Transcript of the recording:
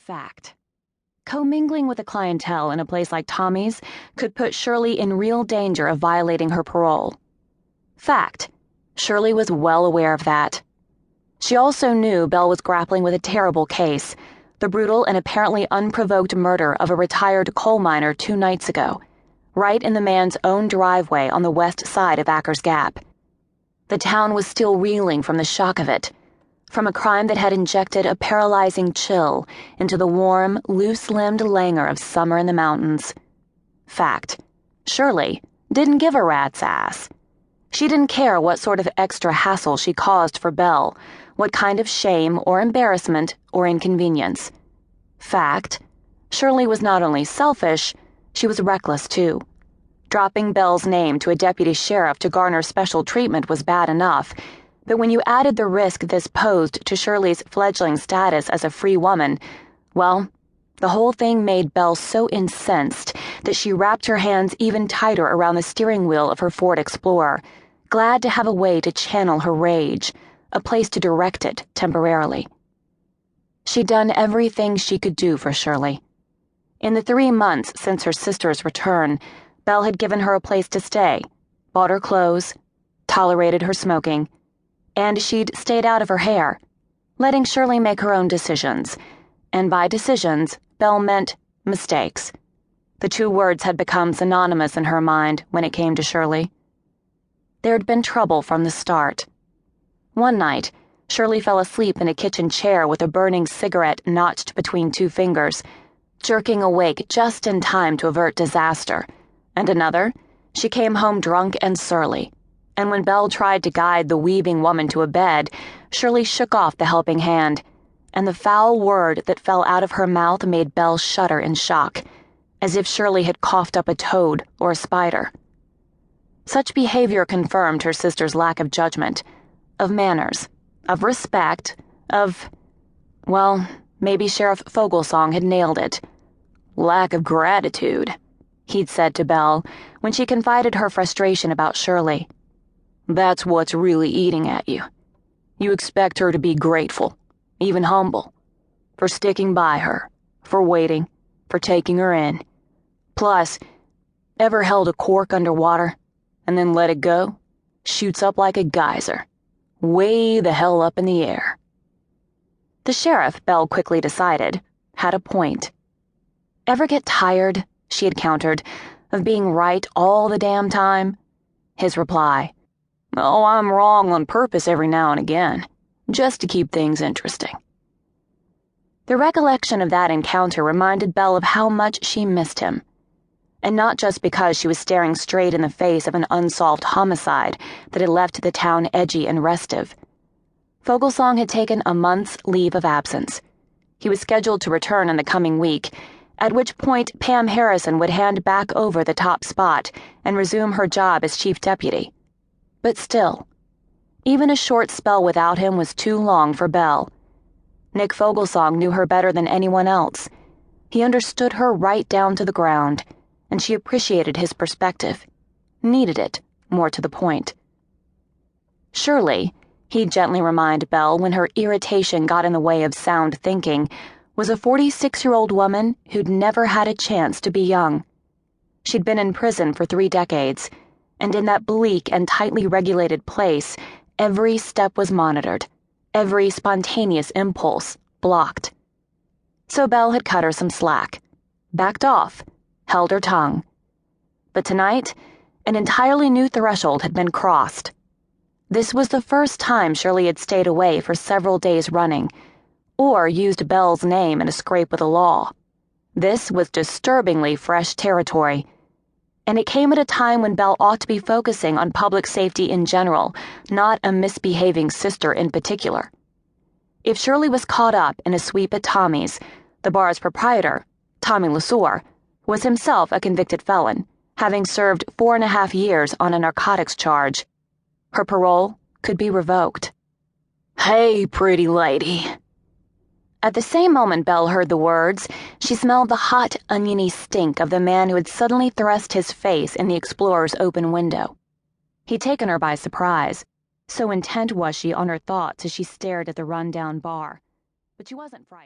Fact. Commingling with the clientele in a place like Tommy's could put Shirley in real danger of violating her parole. Fact. Shirley was well aware of that. She also knew Bell was grappling with a terrible case, the brutal and apparently unprovoked murder of a retired coal miner 2 nights ago, right in the man's own driveway on the west side of Acker's Gap. The town was still reeling from the shock of it, from a crime that had injected a paralyzing chill into the warm, loose-limbed languor of summer in the mountains. Fact. Shirley didn't give a rat's ass. She didn't care what sort of extra hassle she caused for Bell, what kind of shame or embarrassment or inconvenience. Fact. Shirley was not only selfish, she was reckless too. Dropping Bell's name to a deputy sheriff to garner special treatment was bad enough, but when you added the risk this posed to Shirley's fledgling status as a free woman, well, the whole thing made Bell so incensed that she wrapped her hands even tighter around the steering wheel of her Ford Explorer, glad to have a way to channel her rage, a place to direct it temporarily. She'd done everything she could do for Shirley. In the 3 months since her sister's return, Bell had given her a place to stay, bought her clothes, tolerated her smoking, and she'd stayed out of her hair, letting Shirley make her own decisions. And by decisions, Bell meant mistakes. The 2 words had become synonymous in her mind when it came to Shirley. There'd been trouble from the start. One night, Shirley fell asleep in a kitchen chair with a burning cigarette notched between 2 fingers, jerking awake just in time to avert disaster. And another, she came home drunk and surly. And when Bell tried to guide the weeping woman to a bed, Shirley shook off the helping hand, and the foul word that fell out of her mouth made Bell shudder in shock, as if Shirley had coughed up a toad or a spider. Such behavior confirmed her sister's lack of judgment, of manners, of respect, well, maybe Sheriff Fogelsong had nailed it. Lack of gratitude, he'd said to Bell when she confided her frustration about Shirley. That's what's really eating at you. You expect her to be grateful, even humble, for sticking by her, for waiting, for taking her in. Plus, ever held a cork underwater and then let it go? Shoots up like a geyser, way the hell up in the air. The sheriff, Bell quickly decided, had a point. Ever get tired, she had countered, of being right all the damn time? His reply, "Oh, I'm wrong on purpose every now and again, just to keep things interesting." The recollection of that encounter reminded Bell of how much she missed him. And not just because she was staring straight in the face of an unsolved homicide that had left the town edgy and restive. Fogelsong had taken a month's leave of absence. He was scheduled to return in the coming week, at which point Pam Harrison would hand back over the top spot and resume her job as chief deputy. But still, even a short spell without him was too long for Bell. Nick Fogelsong knew her better than anyone else. He understood her right down to the ground, and she appreciated his perspective, needed it, more to the point. Shirley, he'd gently remind Bell when her irritation got in the way of sound thinking, was a 46-year-old woman who'd never had a chance to be young. She'd been in prison for 3 decades, and in that bleak and tightly regulated place, every step was monitored, every spontaneous impulse blocked. So Bell had cut her some slack, backed off, held her tongue. But tonight, an entirely new threshold had been crossed. This was the first time Shirley had stayed away for several days running, or used Bell's name in a scrape with the law. This was disturbingly fresh territory. And it came at a time when Bell ought to be focusing on public safety in general, not a misbehaving sister in particular. If Shirley was caught up in a sweep at Tommy's, the bar's proprietor, Tommy Lesore, was himself a convicted felon, having served 4.5 years on a narcotics charge. Her parole could be revoked. "Hey, pretty lady." At the same moment Bell heard the words, she smelled the hot, oniony stink of the man who had suddenly thrust his face in the Explorer's open window. He'd taken her by surprise, so intent was she on her thoughts as she stared at the run-down bar. But she wasn't frightened.